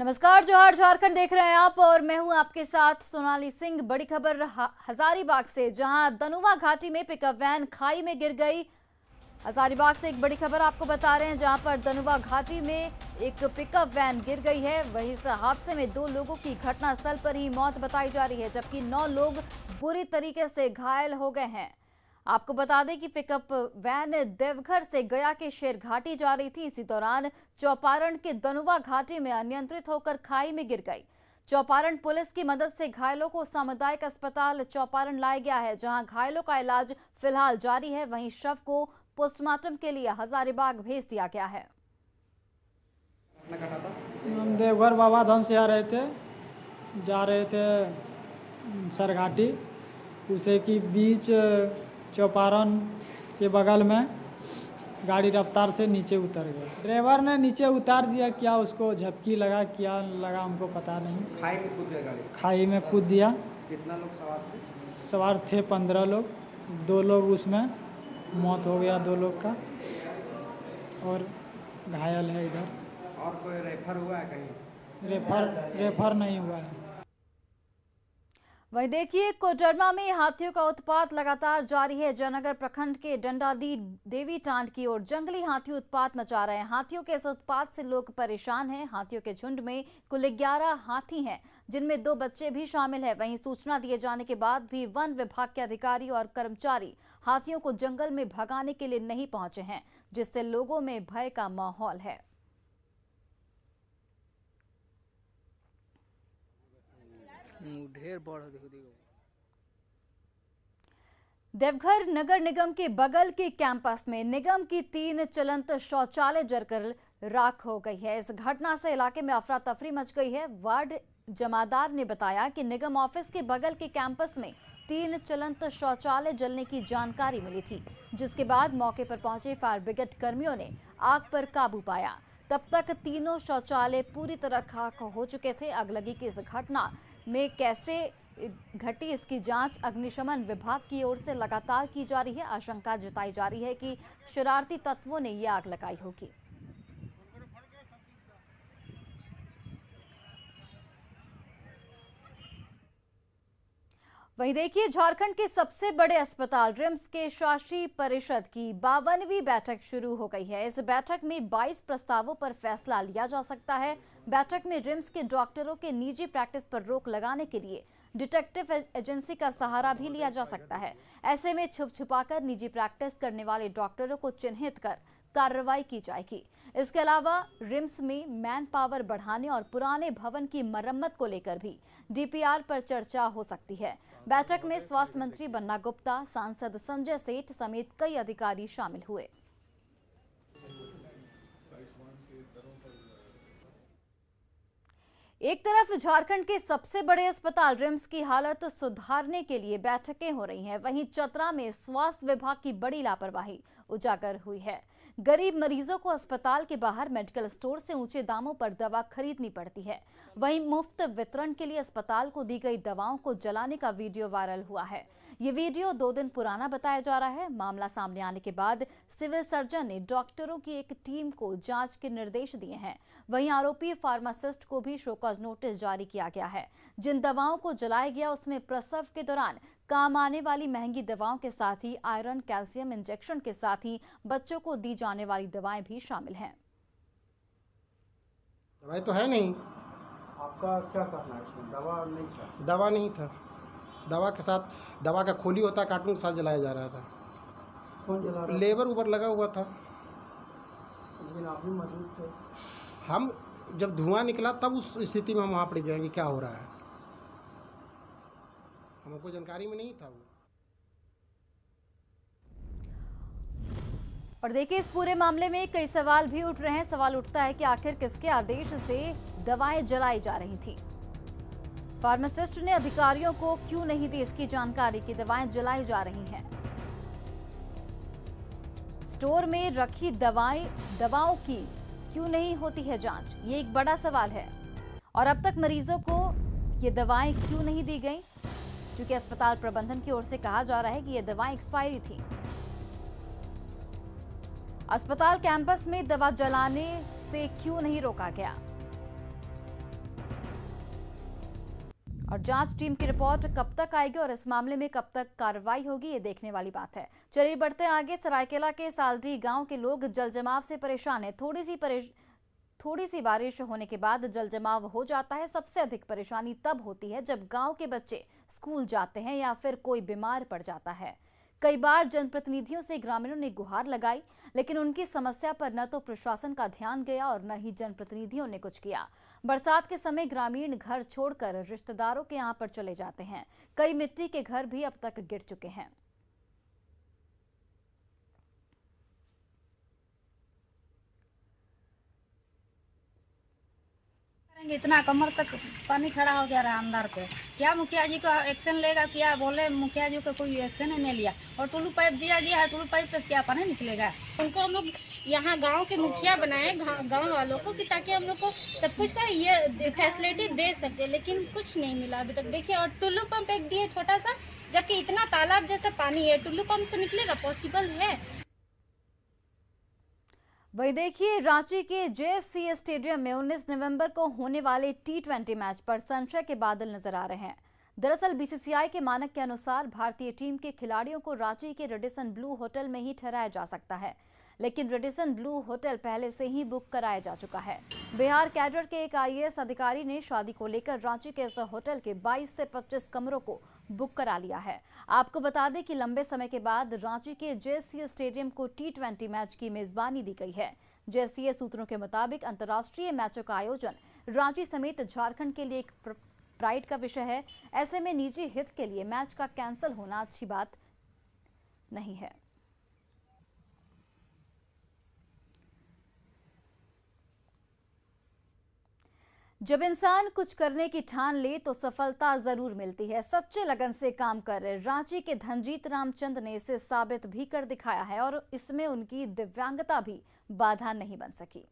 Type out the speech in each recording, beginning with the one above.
नमस्कार, जोहार झारखंड देख रहे हैं आप और मैं हूं आपके साथ सोनाली सिंह। बड़ी खबर हजारीबाग से, जहां दनुवा घाटी में पिकअप वैन खाई में गिर गई। हजारीबाग से एक बड़ी खबर आपको बता रहे हैं, जहां पर दनुवा घाटी में एक पिकअप वैन गिर गई है। वहीं इस हादसे में 2 लोगों की घटनास्थल पर ही मौत बताई जा रही है, जबकि 9 लोग बुरी तरीके से घायल हो गए हैं। आपको बता दें कि पिकअप वैन देवघर से गया के शेर घाटी जा रही थी। इसी दौरान चौपारण के दनुवा घाटी में अनियंत्रित होकर खाई में गिर गई। चौपारण पुलिस की मदद से घायलों को सामुदायिक अस्पताल चौपारण लाया गया है, जहां घायलों का इलाज फिलहाल जारी है। वहीं शव को पोस्टमार्टम के लिए हजारीबाग भेज दिया गया है। हम देवघर बाबा धाम से जा रहे थे सरघाटी, उसे की बीच चौपारण के बगल में गाड़ी रफ्तार से नीचे उतर गई। ड्राइवर ने नीचे उतार दिया, क्या उसको झपकी लगा, क्या लगा हमको पता नहीं। खाई में कूद गया गाड़ी? खाई में कूद दिया। कितना लोग सवार थे? सवार थे 15 लोग। 2 लोग उसमें मौत हो गया, 2 लोग का, और घायल है इधर। और कोई रेफर हुआ है कहीं? रेफर नहीं हुआ है। वहीं देखिए, कोडरमा में हाथियों का उत्पात लगातार जारी है। जयनगर प्रखंड के डंडादी देवी टांड की ओर जंगली हाथी उत्पात मचा रहे हैं। हाथियों के इस उत्पात से लोग परेशान हैं। हाथियों के झुंड में कुल 11 हाथी हैं, जिनमें 2 बच्चे भी शामिल हैं। वहीं सूचना दिए जाने के बाद भी वन विभाग के अधिकारी और कर्मचारी हाथियों को जंगल में भगाने के लिए नहीं पहुंचे हैं, जिससे लोगों में भय का माहौल है। ढेर बड़ देखो। देवघर नगर निगम के बगल के कैंपस में निगम की 3 चलंत शौचालय जलकर राख हो गई है। इस घटना से इलाके में अफरा तफरी मच गई है। वार्ड जमादार ने बताया कि निगम ऑफिस के बगल के कैंपस में 3 चलंत शौचालय जलने की जानकारी मिली थी, जिसके बाद मौके पर पहुंचे फायर ब्रिगेड कर्मियों ने आग पर काबू पाया। तब तक तीनों शौचालय पूरी तरह खाक हो चुके थे। अगलगी की इस घटना में कैसे घटी, इसकी जांच अग्निशमन विभाग की ओर से लगातार की जा रही है। आशंका जताई जा रही है कि शरारती तत्वों ने यह आग लगाई होगी। वहीं देखिए, झारखंड के सबसे बड़े अस्पताल रिम्स के शासी परिषद की 52वीं बैठक शुरू हो गई है। इस बैठक में 22 प्रस्तावों पर फैसला लिया जा सकता है। बैठक में रिम्स के डॉक्टरों के निजी प्रैक्टिस पर रोक लगाने के लिए डिटेक्टिव एजेंसी का सहारा भी लिया जा सकता है। ऐसे में छुपछुपाकर निजी प्रैक्टिस करने वाले डॉक्टरों को चिन्हित कर कार्रवाई की जाएगी। इसके अलावा रिम्स में मैन पावर बढ़ाने और पुराने भवन की मरम्मत को लेकर भी डीपीआर पर चर्चा हो सकती है। बैठक में स्वास्थ्य मंत्री बन्ना गुप्ता, सांसद संजय सेठ समेत कई अधिकारी शामिल हुए। एक तरफ झारखंड के सबसे बड़े अस्पताल रिम्स की हालत सुधारने के लिए बैठकें हो रही हैं, वहीं चतरा में स्वास्थ्य विभाग की बड़ी लापरवाही उजागर हुई है। गरीब मरीजों को अस्पताल के बाहर मेडिकल स्टोर से ऊंचे दामों पर दवा खरीदनी पड़ती है। वहीं मुफ्त वितरण के लिए अस्पताल को दी गई दवाओं को जलाने का वीडियो वायरल हुआ है। ये वीडियो 2 दिन पुराना बताया जा रहा है। मामला सामने आने के बाद सिविल सर्जन ने डॉक्टरों की एक टीम को जांच के निर्देश दिए हैं। वहीं आरोपी फार्मासिस्ट को भी शोकॉज नोटिस जारी किया गया है। जिन दवाओं को जलाया गया उसमें प्रसव के दौरान काम आने वाली महंगी दवाओं के साथ ही आयरन, कैल्शियम इंजेक्शन के साथ ही बच्चों को दी जाने वाली दवाएं भी शामिल हैं। दवाई तो है नहीं। आपका क्या करना है इसमें? दवा नहीं था? दवा नहीं था। दवा के साथ दवा का खोली होता है, कार्टून के साथ जलाया जा रहा था। कौन जला रहा? लेबर ऊपर लगा हुआ था। लेकिन आप भी मौजूद थे। हम जब धुआं निकला तब उस स्थिति में हम वहाँ पर गए कि क्या हो रहा है, हमको जानकारी में नहीं था वो। और देखिए, इस पूरे मामले में कई सवाल भी उठ रहे हैं। सवाल उठता है कि आखिर किसके आदेश से दवाएं जलाई जा रही थी। फार्मासिस्ट ने अधिकारियों को क्यों नहीं दी इसकी जानकारी कि दवाएं जलाई जा रही हैं। स्टोर में रखी दवाओं की क्यों नहीं होती है जांच, ये एक बड़ा सवाल है। और अब तक मरीजों को ये दवाएं क्यों नहीं दी गई, क्योंकि अस्पताल प्रबंधन की ओर से कहा जा रहा है कि ये दवाएं एक्सपायरी थी। अस्पताल कैंपस में दवा जलाने से क्यों नहीं रोका गया। और जांच टीम की रिपोर्ट कब तक आएगी और इस मामले में कब तक कार्रवाई होगी, ये देखने वाली बात है। चलिए बढ़ते हैं आगे। सरायकेला के सालडी गांव के लोग जल जमाव से परेशान है। थोड़ी सी बारिश होने के बाद जल जमाव हो जाता है। सबसे अधिक परेशानी तब होती है जब गांव के बच्चे स्कूल जाते हैं या फिर कोई बीमार पड़ जाता है। कई बार जनप्रतिनिधियों से ग्रामीणों ने गुहार लगाई, लेकिन उनकी समस्या पर न तो प्रशासन का ध्यान गया और न ही जनप्रतिनिधियों ने कुछ किया। बरसात के समय ग्रामीण घर छोड़कर रिश्तेदारों के यहाँ पर चले जाते हैं। कई मिट्टी के घर भी अब तक गिर चुके हैं। इतना कमर तक पानी खड़ा हो गया रहा अंदर पे। क्या मुखिया जी का एक्शन लेगा? क्या बोले मुखिया जी का कोई एक्शन ही नहीं लिया। और टुल्लू पाइप दिया गया है, टुल्लू पाइप पे क्या पानी निकलेगा? उनको हम लोग यहाँ गांव के मुखिया बनाए गांव वालों को कि ताकि हम लोग को सब कुछ का ये फैसिलिटी दे सके, लेकिन कुछ नहीं मिला अभी तक। देखिए, और टुल्लू पंप एक दिए छोटा सा, जबकि इतना तालाब जैसा पानी है, टुल्लू पंप से निकलेगा? पॉसिबल है? वही देखिए, रांची के जेएससीए स्टेडियम में 19 नवंबर को होने वाले T20 मैच पर संशय के बादल नजर आ रहे हैं। दरअसल बीसीसीआई के मानक के अनुसार भारतीय टीम के खिलाड़ियों को रांची के रेडिसन ब्लू होटल में ही ठहराया जा सकता है, लेकिन रेडिसन ब्लू होटल पहले से ही बुक कराया जा चुका है। बिहार कैडर के एक आईएएस अधिकारी ने शादी को लेकर रांची के इस होटल के 22 से 25 कमरों को बुक करा लिया है। आपको बता दें कि लंबे समय के बाद रांची के जेएससीए स्टेडियम को T20 मैच की मेजबानी दी गई है। जेएससीए सूत्रों के मुताबिक अंतर्राष्ट्रीय मैचों का आयोजन रांची समेत झारखंड के लिए एक प्राइड का विषय है। ऐसे में निजी हित के लिए मैच का कैंसिल होना अच्छी बात नहीं है। जब इंसान कुछ करने की ठान ले तो सफलता जरूर मिलती है। सच्चे लगन से काम कर रहे रांची के धनजीत रामचंद ने इसे साबित भी कर दिखाया है और इसमें उनकी दिव्यांगता भी बाधा नहीं बन सकी।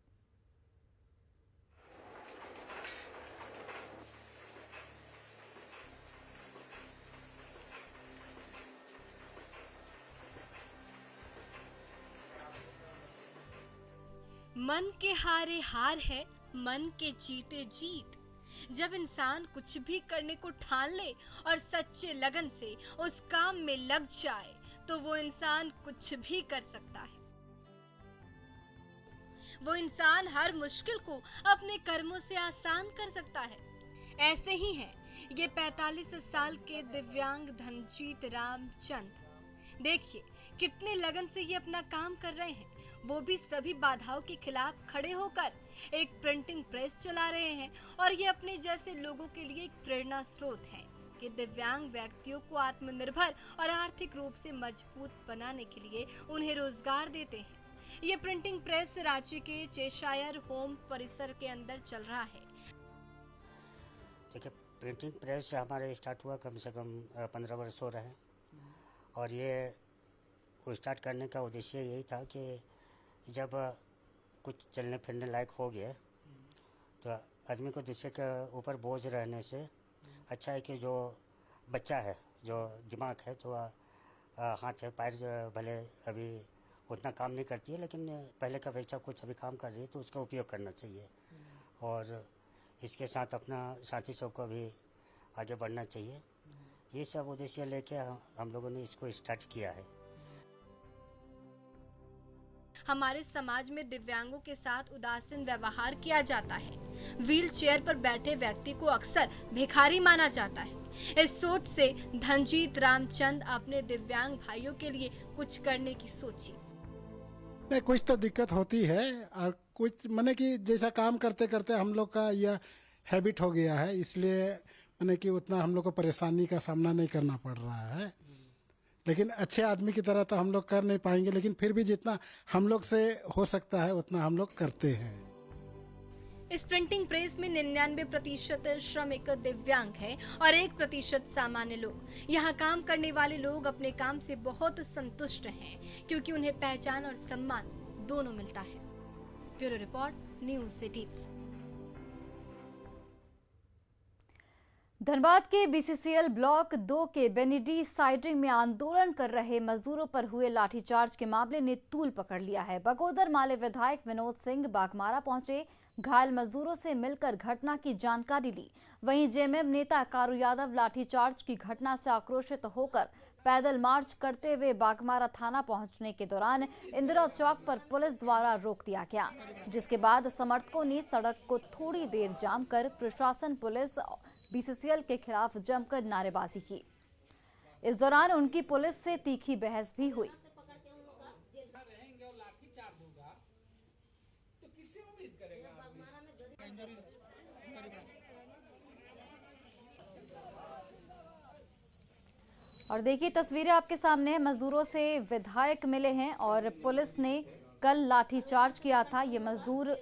मन के हारे हार है, मन के जीते जीत। जब इंसान कुछ भी करने को ठान ले और सच्चे लगन से उस काम में लग जाए तो वो इंसान कुछ भी कर सकता है। वो इंसान हर मुश्किल को अपने कर्मों से आसान कर सकता है। ऐसे ही है ये 45 साल के दिव्यांग धनजीत रामचंद। देखिए कितने लगन से ये अपना काम कर रहे हैं, वो भी सभी बाधाओं के खिलाफ खड़े होकर एक प्रिंटिंग प्रेस चला रहे हैं और ये अपने जैसे लोगों के लिए एक प्रेरणा स्रोत है कि दिव्यांग व्यक्तियों को आत्मनिर्भर और आर्थिक रूप से मजबूत बनाने के लिए उन्हें रोजगार देते हैं। ये प्रिंटिंग प्रेस रांची के चेशायर होम परिसर के अंदर चल रहा है। देखिए, प्रिंटिंग प्रेस हमारे स्टार्ट हुआ कम से कम 15 वर्ष हो रहे हैं और ये स्टार्ट करने का उद्देश्य यही था कि जब कुछ चलने फिरने लायक हो गया तो आदमी को दूसरे के ऊपर बोझ रहने से अच्छा है कि जो बच्चा है, जो दिमाग है, जो हाथ है, पैर भले अभी उतना काम नहीं करती है लेकिन पहले का अपेक्षा कुछ अभी काम कर रही है तो उसका उपयोग करना चाहिए और इसके साथ अपना साथी सबको भी आगे बढ़ना चाहिए। ये सब उद्देश्य लेके हम लोगों ने इसको स्टार्ट किया है। हमारे समाज में दिव्यांगों के साथ उदासीन व्यवहार किया जाता है। व्हील चेयर पर बैठे व्यक्ति को अक्सर भिखारी माना जाता है। इस सोच से धनजीत रामचंद अपने दिव्यांग भाइयों के लिए कुछ करने की सोची। नहीं, कुछ तो दिक्कत होती है और कुछ माने कि जैसा काम करते करते हम लोग का यह हैबिट हो गया है, इसलिए माने कि उतना हम लोग को परेशानी का सामना नहीं करना पड़ रहा है। लेकिन अच्छे आदमी की तरह तो हम लोग कर नहीं पाएंगे, लेकिन फिर भी जितना हम लोग से हो सकता है उतना हम लोग करते हैं। इस प्रिंटिंग प्रेस में 99% श्रमिक दिव्यांग हैं और 1% सामान्य लोग। यहाँ काम करने वाले लोग अपने काम से बहुत संतुष्ट हैं क्योंकि उन्हें पहचान और सम्मान दोनों मिलता है। Bureau report, news city. Dhanbad के बीसीसीएल ब्लॉक 2 के बेनिडी साइडिंग में आंदोलन कर रहे मजदूरों पर हुए लाठीचार्ज के मामले ने तूल पकड़ लिया है। बगोदर माले विधायक विनोद सिंह बागमारा पहुंचे, घायल मजदूरों से मिलकर घटना की जानकारी ली। वहीं जेएमएम नेता कारू यादव लाठीचार्ज की घटना से आक्रोशित होकर पैदल मार्च करते हुए बागमारा थाना पहुंचने के दौरान इंदिरा चौक पर पुलिस द्वारा रोक दिया गया, जिसके बाद समर्थकों ने सड़क को थोड़ी देर जाम कर प्रशासन, पुलिस, बीसीसीएल के खिलाफ जमकर नारेबाजी की। इस दौरान उनकी पुलिस से तीखी बहस भी हुई। और देखिए तस्वीरें आपके सामने हैं। मजदूरों से विधायक मिले हैं और पुलिस ने कल लाठीचार्ज किया था। ये मजदूर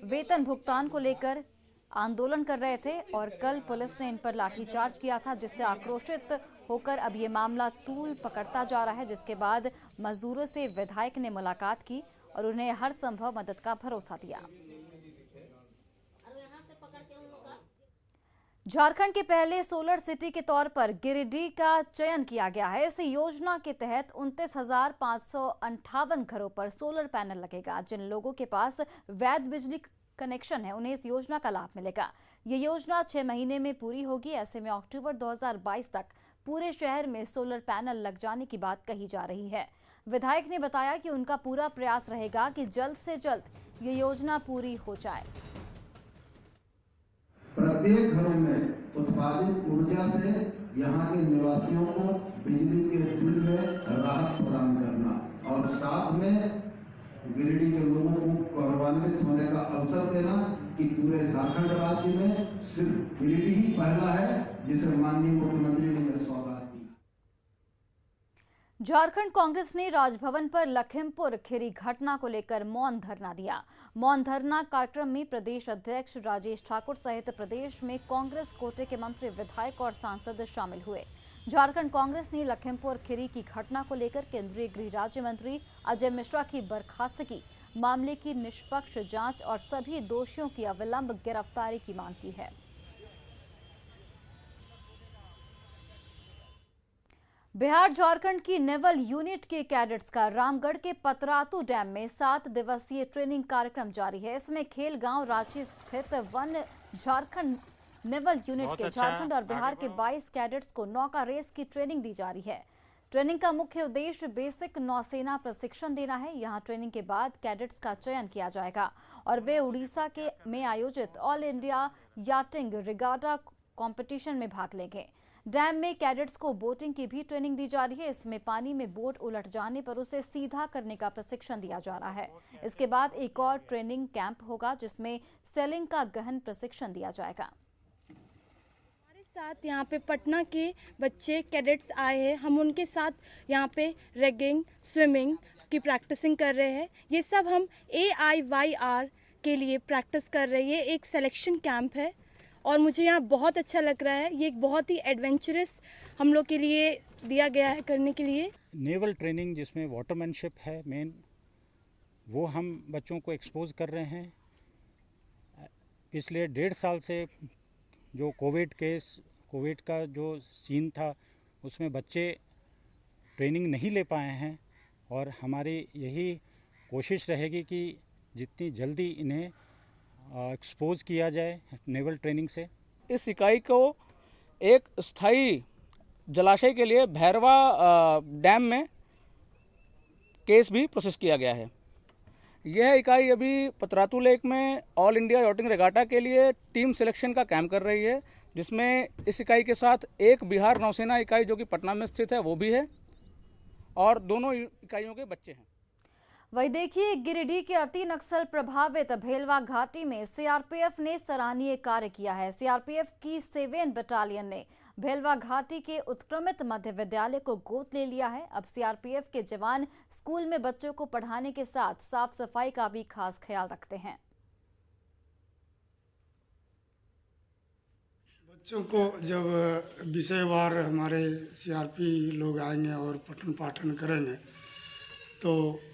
वेतन भुगतान को लेकर आंदोलन कर रहे थे और कल पुलिस ने इन पर लाठीचार्ज किया था, जिससे आक्रोशित होकर अब ये मामला तूल पकड़ता जा रहा है। जिसके बाद मजदूरों से विधायक ने मुलाकात की और उन्हें हर संभव मदद का भरोसा दिया। झारखंड के पहले सोलर सिटी के तौर पर गिरिडीह का चयन किया गया है। इस योजना के तहत 29,558 घरों पर सोलर पैनल लगेगा। जिन लोगों के पास वैध बिजली कनेक्शन है उन्हें इस योजना का लाभ मिलेगा। ये योजना 6 महीने में पूरी होगी। ऐसे में अक्टूबर 2022 तक पूरे शहर में सोलर पैनल लग जाने की बात कही जा रही है। विधायक ने बताया कि उनका पूरा प्रयास रहेगा कि जल्द से जल्द ये योजना पूरी हो जाए। प्रत्येक घरों में उत्पादित ऊर्जा से यहाँ के निवासियों को बिजली के बिल में राहत प्रदान करना और साथ में गिरिडीह के लोगों को गौरवान्वित होने का अवसर देना कि पूरे झारखंड राज्य में सिर्फ गिरिडीह ही पहला है जिसे माननीय मुख्यमंत्री ने यह सौगात दी। झारखंड कांग्रेस ने राजभवन पर लखीमपुर खीरी घटना को लेकर मौन धरना दिया। मौन धरना कार्यक्रम में प्रदेश अध्यक्ष राजेश ठाकुर सहित प्रदेश में कांग्रेस कोटे के मंत्री, विधायक और सांसद शामिल हुए। झारखंड कांग्रेस ने लखीमपुर खीरी की घटना को लेकर केंद्रीय गृह राज्य मंत्री अजय मिश्रा की बर्खास्तगी, मामले की निष्पक्ष जांच और सभी दोषियों की अविलंब गिरफ्तारी की मांग की है। बिहार झारखंड की नेवल यूनिट के कैडेट्स का रामगढ़ के पतरातू डैम में 7 दिवसीय ट्रेनिंग कार्यक्रम जारी है। इसमें खेल गांव रांची स्थित वन झारखंड नेवल यूनिट के झारखंड और बिहार के 22 कैडेट्स को नौका रेस की ट्रेनिंग दी जा रही है। ट्रेनिंग का मुख्य उद्देश्य बेसिक नौसेना प्रशिक्षण देना है। यहां ट्रेनिंग के बाद कैडेट्स का चयन किया जाएगा और वे उड़ीसा के में आयोजित ऑल इंडिया याटिंग रिगाटा कंपटीशन में भाग लेंगे। डैम में कैडेट्स को बोटिंग की भी ट्रेनिंग दी जा रही है। इसमें पानी में बोट उलट जाने पर उसे सीधा करने का प्रशिक्षण दिया जा रहा है। इसके बाद एक और ट्रेनिंग कैंप होगा जिसमें सेलिंग का गहन प्रशिक्षण दिया जाएगा। हमारे साथ यहाँ पे पटना के बच्चे कैडेट्स आए हैं। हम उनके साथ यहाँ पे रैगिंग, स्विमिंग की प्रैक्टिसिंग कर रहे हैं। ये सब हम AIYR के लिए प्रैक्टिस कर रहे हैं। ये एक सिलेक्शन कैंप है और मुझे यहाँ बहुत अच्छा लग रहा है। ये एक बहुत ही एडवेंचरस हम लोग के लिए दिया गया है करने के लिए। नेवल ट्रेनिंग जिसमें वाटरमैनशिप है मेन, वो हम बच्चों को एक्सपोज कर रहे हैं। पिछले 1.5 साल से जो कोविड का जो सीन था उसमें बच्चे ट्रेनिंग नहीं ले पाए हैं और हमारी यही कोशिश रहेगी कि जितनी जल्दी इन्हें एक्सपोज किया जाए नेवल ट्रेनिंग से। इस इकाई को एक स्थायी जलाशय के लिए भैरवा डैम में केस भी प्रोसेस किया गया है। यह इकाई अभी पतरातू लेक में ऑल इंडिया याटिंग रेगाटा के लिए टीम सिलेक्शन का कैंप कर रही है, जिसमें इस इकाई के साथ एक बिहार नौसेना इकाई जो कि पटना में स्थित है वो भी है और दोनों इकाइयों के बच्चे हैं। वही देखिए, गिरिडीह के अति नक्सल प्रभावित भेलवा घाटी में सीआरपीएफ ने सराहनीय कार्य किया है। सीआरपीएफ की 7 बटालियन ने भेलवा घाटी के उत्क्रमित मध्य विद्यालय को गोद ले लिया है। अब सीआरपीएफ के जवान स्कूल में बच्चों को पढ़ाने के साथ साफ सफाई का भी खास ख्याल रखते हैं। बच्चों को जब विषयवार हमारे सीआरपी लोग आएंगे और पठन पाठन करेंगे तो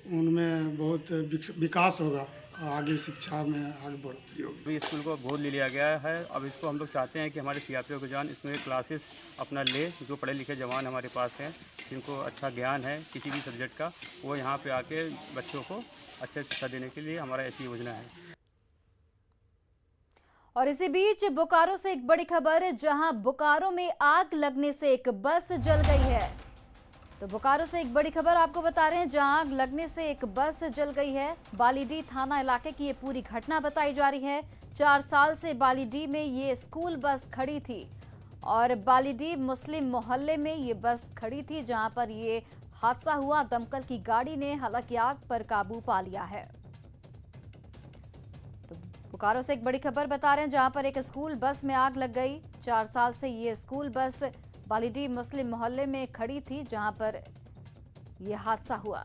उनमें बहुत विकास होगा आगे शिक्षा में आगे बढ़ोतरी होगी। अभी स्कूल को गोद ले लिया गया है। अब इसको हम लोग चाहते हैं कि हमारे सीआरपीओ के जवान इसमें क्लासेस अपना ले, जो पढ़े लिखे जवान हमारे पास हैं, जिनको अच्छा ज्ञान है किसी भी सब्जेक्ट का, वो यहाँ पे आके बच्चों को अच्छे शिक्षा देने के लिए हमारा ऐसी योजना है। और इसी बीच बोकारो से एक बड़ी खबर, जहां बोकारो में आग लगने से एक बस जल गई है। तो बोकारो से एक बड़ी खबर आपको बता रहे हैं, जहां आग लगने से एक बस जल गई है। बालीडीह थाना इलाके की ये पूरी घटना बताई जा रही है। 4 साल से बालीडीह में ये स्कूल बस खड़ी थी और बालीडीह मुस्लिम मोहल्ले में ये बस खड़ी थी, जहां पर ये हादसा हुआ। दमकल की गाड़ी ने हालांकि आग पर काबू पा लिया है। बोकारो से एक बड़ी खबर बता रहे हैं, जहां पर एक स्कूल बस में आग लग गई। 4 साल से ये स्कूल बस बालीडीह मुस्लिम मोहल्ले में खड़ी थी, जहां पर यह हादसा हुआ।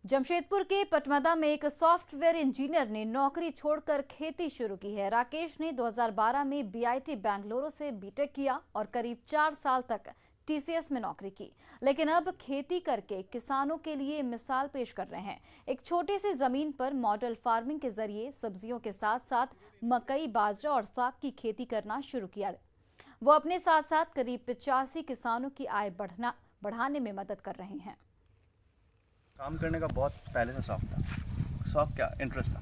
जमशेदपुर के पटमदा में एक सॉफ्टवेयर इंजीनियर ने नौकरी छोड़कर खेती शुरू की है। राकेश ने 2012 में बीआईटी बेंगलुरु से बीटेक किया और करीब 4 साल तक टीसीएस में नौकरी की, लेकिन अब खेती करके किसानों के लिए मिसाल पेश कर रहे हैं। एक छोटी सी जमीन पर मॉडल फार्मिंग के जरिए सब्जियों के साथ साथ मकई, बाजरा और साग की खेती करना शुरू किया। वो अपने साथ साथ करीब 85 किसानों की आय बढ़ाने में मदद कर रहे हैं। काम करने का बहुत पहले से शौक था। शौक क्या, इंटरेस्ट था।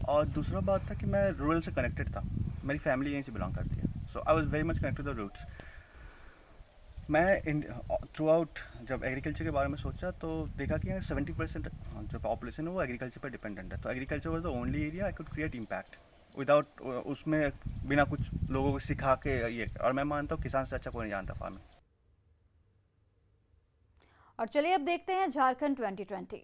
और दूसरा बात था कि मैं रूरल से कनेक्टेड था। मेरी फैमिली यहीं से बिलोंग करती है, so I was very much connected to the roots. मैं थ्रू आउट जब एग्रीकल्चर के बारे में सोचा तो देखा कि 70% जो पॉपुलेशन है वो एग्रीकल्चर पर डिपेंडेंट है। तो agriculture was the only area I could create impact without उसमें बिना कुछ लोगों को सिखा के ये। और मैं मानता हूँ किसान से अच्छा कोई नहीं जानता फार्मिंग। और चलिए अब देखते हैं झारखंड 2020।